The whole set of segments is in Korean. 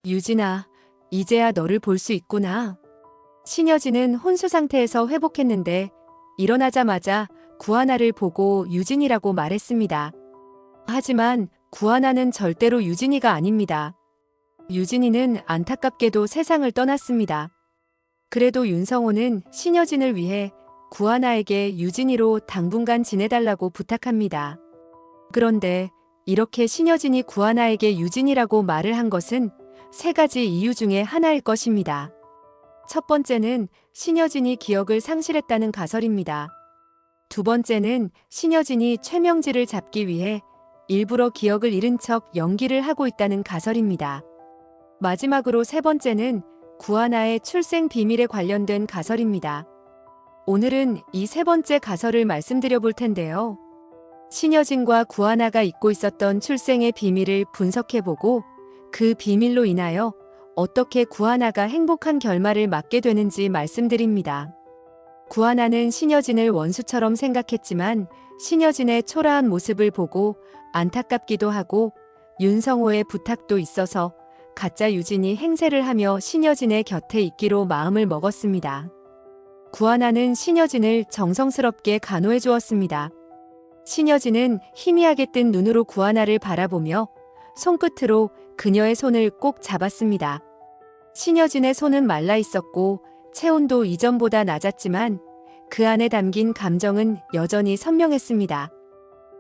유진아, 이제야 너를 볼 수 있구나. 신여진은 혼수 상태에서 회복했는데 일어나자마자 구하나를 보고 유진이라고 말했습니다. 하지만 구하나는 절대로 유진이가 아닙니다. 유진이는 안타깝게도 세상을 떠났습니다. 그래도 윤성호는 신여진을 위해 구하나에게 유진이로 당분간 지내달라고 부탁합니다. 그런데 이렇게 신여진이 구하나에게 유진이라고 말을 한 것은 세 가지 이유 중에 하나일 것입니다. 첫 번째는 신여진이 기억을 상실했다는 가설입니다. 두 번째는 신여진이 최명지를 잡기 위해 일부러 기억을 잃은 척 연기를 하고 있다는 가설입니다. 마지막으로 세 번째는 구하나의 출생 비밀에 관련된 가설입니다. 오늘은 이 세 번째 가설을 말씀드려 볼 텐데요. 신여진과 구하나가 잊고 있었던 출생의 비밀을 분석해보고 그 비밀로 인하여 어떻게 구하나가 행복한 결말을 맞게 되는지 말씀드립니다. 구하나는 신여진을 원수처럼 생각했지만 신여진의 초라한 모습을 보고 안타깝기도 하고 윤성호의 부탁도 있어서 가짜 유진이 행세를 하며 신여진의 곁에 있기로 마음을 먹었습니다. 구하나는 신여진을 정성스럽게 간호해 주었습니다. 신여진은 희미하게 뜬 눈으로 구하나를 바라보며 손끝으로 그녀의 손을 꼭 잡았습니다. 신여진의 손은 말라 있었고 체온도 이전보다 낮았지만 그 안에 담긴 감정은 여전히 선명했습니다.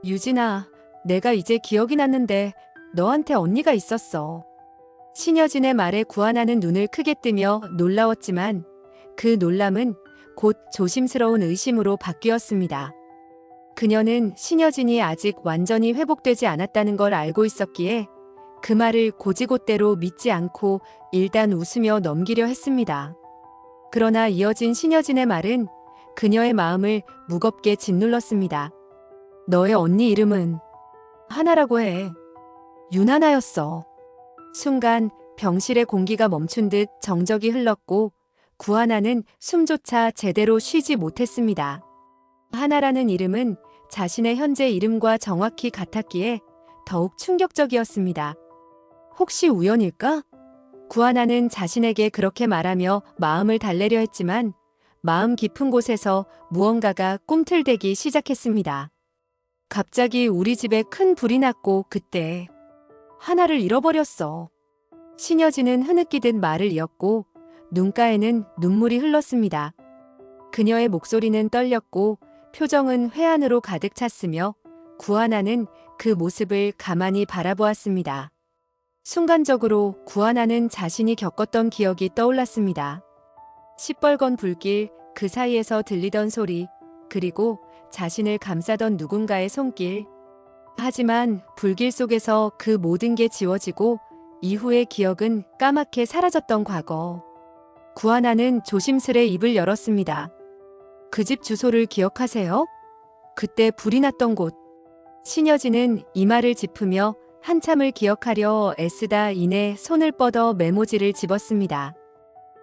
유진아, 내가 이제 기억이 났는데 너한테 언니가 있었어. 신여진의 말에 구하나는 눈을 크게 뜨며 놀라웠지만 그 놀람은 곧 조심스러운 의심으로 바뀌었습니다. 그녀는 신여진이 아직 완전히 회복되지 않았다는 걸 알고 있었기에 그 말을 곧이곧대로 믿지 않고 일단 웃으며 넘기려 했습니다. 그러나 이어진 신여진의 말은 그녀의 마음을 무겁게 짓눌렀습니다. 너의 언니 이름은 하나라고 해. 윤하나였어. 순간 병실의 공기가 멈춘 듯 정적이 흘렀고 구하나는 숨조차 제대로 쉬지 못했습니다. 하나라는 이름은 자신의 현재 이름과 정확히 같았기에 더욱 충격적이었습니다. 혹시 우연일까? 구하나는 자신에게 그렇게 말하며 마음을 달래려 했지만 마음 깊은 곳에서 무언가가 꿈틀대기 시작했습니다. 갑자기 우리 집에 큰 불이 났고 그때 하나를 잃어버렸어. 신여진은 흐느끼듯 말을 이었고 눈가에는 눈물이 흘렀습니다. 그녀의 목소리는 떨렸고 표정은 회한으로 가득 찼으며 구하나는 그 모습을 가만히 바라보았습니다. 순간적으로 구하나는 자신이 겪었던 기억이 떠올랐습니다. 시뻘건 불길, 그 사이에서 들리던 소리, 그리고 자신을 감싸던 누군가의 손길. 하지만 불길 속에서 그 모든 게 지워지고 이후의 기억은 까맣게 사라졌던 과거. 구하나는 조심스레 입을 열었습니다. 그 집 주소를 기억하세요? 그때 불이 났던 곳. 신여진은 이마를 짚으며 한참을 기억하려 애쓰다 이내 손을 뻗어 메모지를 집었습니다.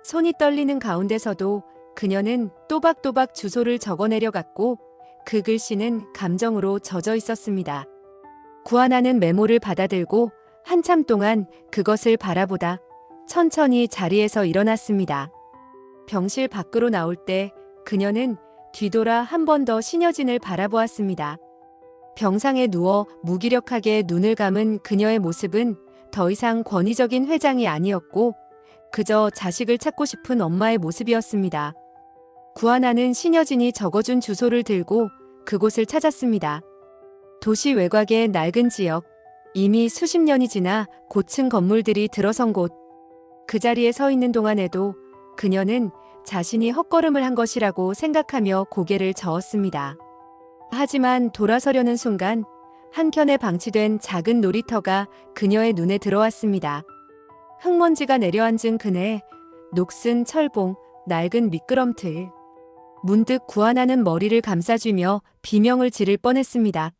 손이 떨리는 가운데서도 그녀는 또박또박 주소를 적어내려갔고 그 글씨는 감정으로 젖어 있었습니다. 구하나는 메모를 받아들고 한참 동안 그것을 바라보다 천천히 자리에서 일어났습니다. 병실 밖으로 나올 때 그녀는 뒤돌아 한 번 더 신여진을 바라보았습니다. 병상에 누워 무기력하게 눈을 감은 그녀의 모습은 더 이상 권위적인 회장이 아니었고 그저 자식을 찾고 싶은 엄마의 모습이었습니다. 구하나는 신여진이 적어준 주소를 들고 그곳을 찾았습니다. 도시 외곽의 낡은 지역, 이미 수십 년이 지나 고층 건물들이 들어선 곳. 그 자리에 서 있는 동안에도 그녀는 자신이 헛걸음을 한 것이라고 생각하며 고개를 저었습니다. 하지만 돌아서려는 순간 한켠에 방치된 작은 놀이터가 그녀의 눈에 들어왔습니다. 흙먼지가 내려앉은 그네, 녹슨 철봉, 낡은 미끄럼틀. 문득 구하나는 머리를 감싸쥐며 비명을 지를 뻔했습니다.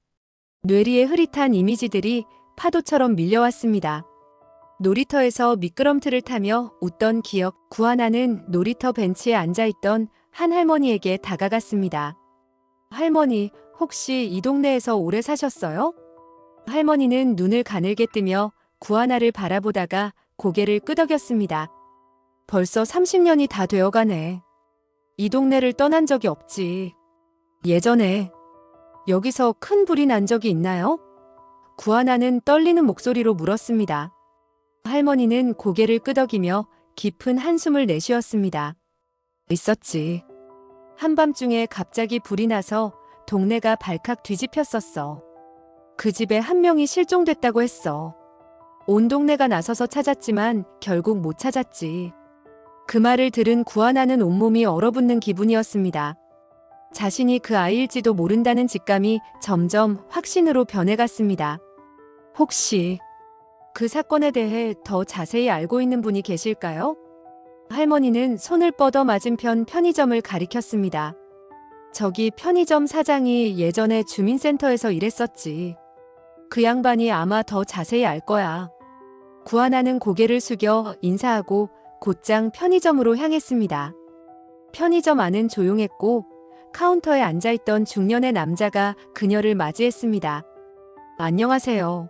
뇌리에 흐릿한 이미지들이 파도처럼 밀려왔습니다. 놀이터에서 미끄럼틀을 타며 웃던 기억. 구하나는 놀이터 벤치에 앉아있던 한 할머니에게 다가갔습니다. 할머니, 혹시 이 동네에서 오래 사셨어요? 할머니는 눈을 가늘게 뜨며 구하나를 바라보다가 고개를 끄덕였습니다. 벌써 30년이 다 되어가네. 이 동네를 떠난 적이 없지. 예전에 여기서 큰 불이 난 적이 있나요? 구하나는 떨리는 목소리로 물었습니다. 할머니는 고개를 끄덕이며 깊은 한숨을 내쉬었습니다. 있었지. 한밤중에 갑자기 불이 나서 동네가 발칵 뒤집혔었어. 그 집에 한 명이 실종됐다고 했어. 온 동네가 나서서 찾았지만 결국 못 찾았지. 그 말을 들은 구하나는 온몸이 얼어붙는 기분이었습니다. 자신이 그 아이일지도 모른다는 직감이 점점 확신으로 변해갔습니다. 혹시 그 사건에 대해 더 자세히 알고 있는 분이 계실까요? 할머니는 손을 뻗어 맞은편 편의점을 가리켰습니다. 저기 편의점 사장이 예전에 주민센터에서 일했었지. 그 양반이 아마 더 자세히 알 거야. 구하나는 고개를 숙여 인사하고 곧장 편의점으로 향했습니다. 편의점 안은 조용했고 카운터에 앉아있던 중년의 남자가 그녀를 맞이했습니다. 안녕하세요.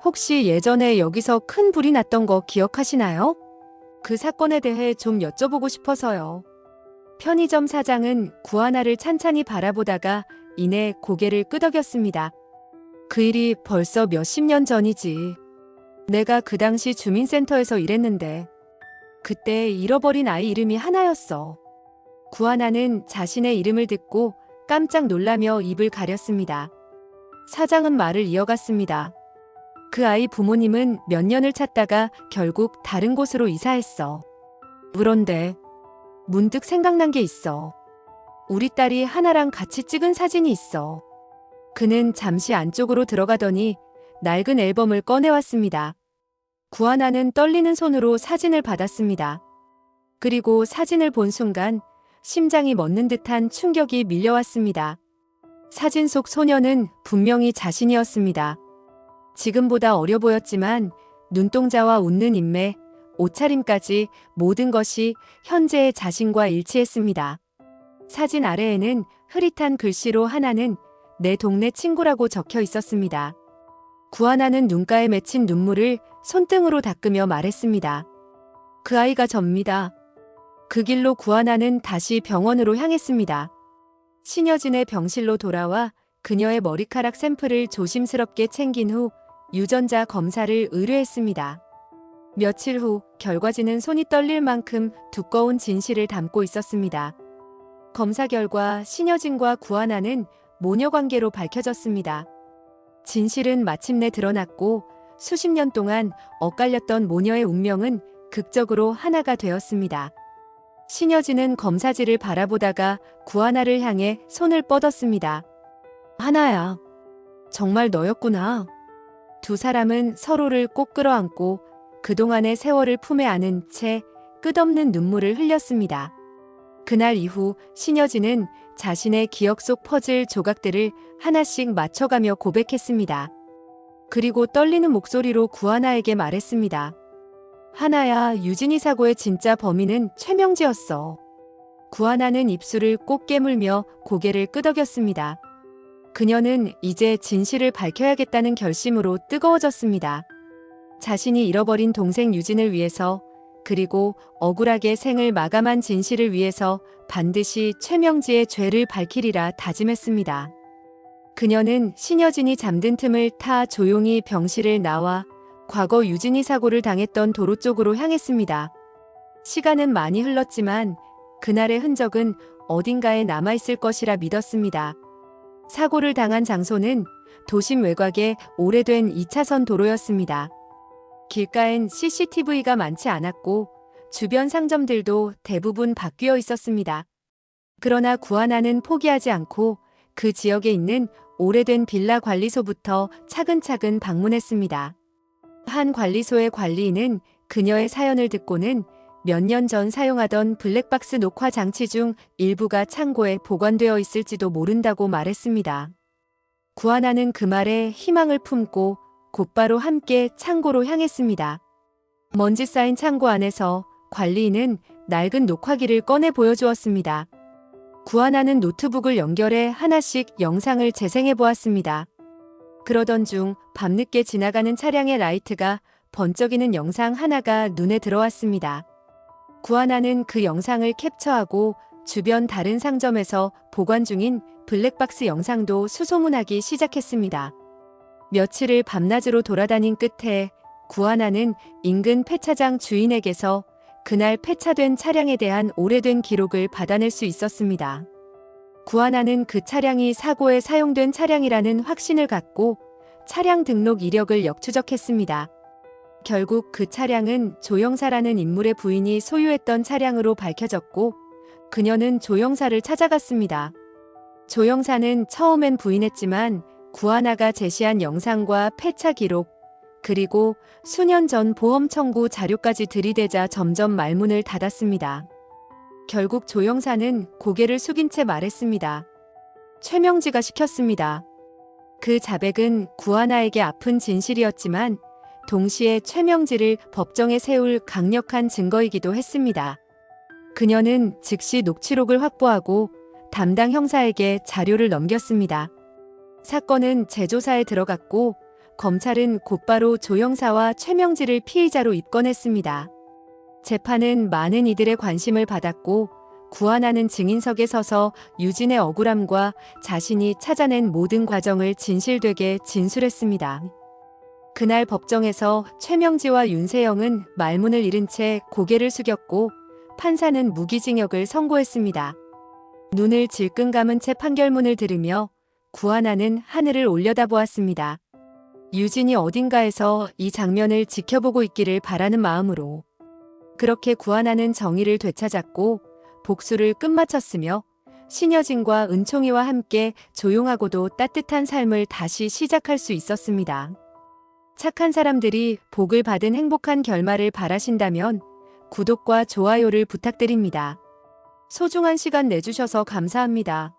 혹시 예전에 여기서 큰 불이 났던 거 기억하시나요? 그 사건에 대해 좀 여쭤보고 싶어서요. 편의점 사장은 구하나를 찬찬히 바라보다가 이내 고개를 끄덕였습니다. 그 일이 벌써 몇십 년 전이지. 내가 그 당시 주민센터에서 일했는데 그때 잃어버린 아이 이름이 하나였어. 구하나는 자신의 이름을 듣고 깜짝 놀라며 입을 가렸습니다. 사장은 말을 이어갔습니다. 그 아이 부모님은 몇 년을 찾다가 결국 다른 곳으로 이사했어. 그런데 문득 생각난 게 있어. 우리 딸이 하나랑 같이 찍은 사진이 있어. 그는 잠시 안쪽으로 들어가더니 낡은 앨범을 꺼내왔습니다. 구하나는 떨리는 손으로 사진을 받았습니다. 그리고 사진을 본 순간 심장이 멎는 듯한 충격이 밀려왔습니다. 사진 속 소녀는 분명히 자신이었습니다. 지금보다 어려 보였지만 눈동자와 웃는 인매, 옷차림까지 모든 것이 현재의 자신과 일치했습니다. 사진 아래에는 흐릿한 글씨로 하나는 내 동네 친구라고 적혀 있었습니다. 구하나는 눈가에 맺힌 눈물을 손등으로 닦으며 말했습니다. 그 아이가 접니다. 그 길로 구하나는 다시 병원으로 향했습니다. 신여진의 병실로 돌아와 그녀의 머리카락 샘플을 조심스럽게 챙긴 후 유전자 검사를 의뢰했습니다. 며칠 후 결과지는 손이 떨릴 만큼 두꺼운 진실을 담고 있었습니다. 검사 결과 신여진과 구하나는 모녀 관계로 밝혀졌습니다. 진실은 마침내 드러났고 수십 년 동안 엇갈렸던 모녀의 운명은 극적으로 하나가 되었습니다. 신여진은 검사지를 바라보다가 구하나를 향해 손을 뻗었습니다. 하나야, 정말 너였구나. 두 사람은 서로를 꼭 끌어안고 그동안의 세월을 품에 안은 채 끝없는 눈물을 흘렸습니다. 그날 이후 신여진은 자신의 기억 속 퍼즐 조각들을 하나씩 맞춰가며 고백했습니다. 그리고 떨리는 목소리로 구하나에게 말했습니다. 하나야, 유진이 사고의 진짜 범인은 최명지였어. 구하나는 입술을 꼭 깨물며 고개를 끄덕였습니다. 그녀는 이제 진실을 밝혀야겠다는 결심으로 뜨거워졌습니다. 자신이 잃어버린 동생 유진을 위해서, 그리고 억울하게 생을 마감한 진실을 위해서 반드시 최명지의 죄를 밝히리라 다짐했습니다. 그녀는 신여진이 잠든 틈을 타 조용히 병실을 나와 과거 유진이 사고를 당했던 도로 쪽으로 향했습니다. 시간은 많이 흘렀지만 그날의 흔적은 어딘가에 남아있을 것이라 믿었습니다. 사고를 당한 장소는 도심 외곽의 오래된 2차선 도로였습니다. 길가엔 CCTV가 많지 않았고 주변 상점들도 대부분 바뀌어 있었습니다. 그러나 구하나는 포기하지 않고 그 지역에 있는 오래된 빌라 관리소부터 차근차근 방문했습니다. 한 관리소의 관리인은 그녀의 사연을 듣고는 몇 년 전 사용하던 블랙박스 녹화 장치 중 일부가 창고에 보관되어 있을지도 모른다고 말했습니다. 구하나는 그 말에 희망을 품고 곧바로 함께 창고로 향했습니다. 먼지 쌓인 창고 안에서 관리인은 낡은 녹화기를 꺼내 보여주었습니다. 구하나는 노트북을 연결해 하나씩 영상을 재생해 보았습니다. 그러던 중 밤늦게 지나가는 차량의 라이트가 번쩍이는 영상 하나가 눈에 들어왔습니다. 구하나는 그 영상을 캡처하고 주변 다른 상점에서 보관 중인 블랙박스 영상도 수소문하기 시작했습니다. 며칠을 밤낮으로 돌아다닌 끝에 구하나는 인근 폐차장 주인에게서 그날 폐차된 차량에 대한 오래된 기록을 받아낼 수 있었습니다. 구하나는 그 차량이 사고에 사용된 차량이라는 확신을 갖고 차량 등록 이력을 역추적했습니다. 결국 그 차량은 조영사라는 인물의 부인이 소유했던 차량으로 밝혀졌고 그녀는 조영사를 찾아갔습니다. 조영사는 처음엔 부인했지만 구하나가 제시한 영상과 폐차 기록, 그리고 수년 전 보험 청구 자료까지 들이대자 점점 말문을 닫았습니다. 결국 조영사는 고개를 숙인 채 말했습니다. 최명지가 시켰습니다. 그 자백은 구하나에게 아픈 진실이었지만 동시에 최명지를 법정에 세울 강력한 증거이기도 했습니다. 그녀는 즉시 녹취록을 확보하고 담당 형사에게 자료를 넘겼습니다. 사건은 재조사에 들어갔고 검찰은 곧바로 조영사와 최명지를 피의자로 입건했습니다. 재판은 많은 이들의 관심을 받았고 구하나는 증인석에 서서 유진의 억울함과 자신이 찾아낸 모든 과정을 진실되게 진술했습니다. 그날 법정에서 최명지와 윤세영은 말문을 잃은 채 고개를 숙였고 판사는 무기징역을 선고했습니다. 눈을 질끈 감은 채 판결문을 들으며 구하나는 하늘을 올려다보았습니다. 유진이 어딘가에서 이 장면을 지켜보고 있기를 바라는 마음으로. 그렇게 구하나는 정의를 되찾았고 복수를 끝마쳤으며 신여진과 은총이와 함께 조용하고도 따뜻한 삶을 다시 시작할 수 있었습니다. 착한 사람들이 복을 받은 행복한 결말을 바라신다면 구독과 좋아요를 부탁드립니다. 소중한 시간 내주셔서 감사합니다.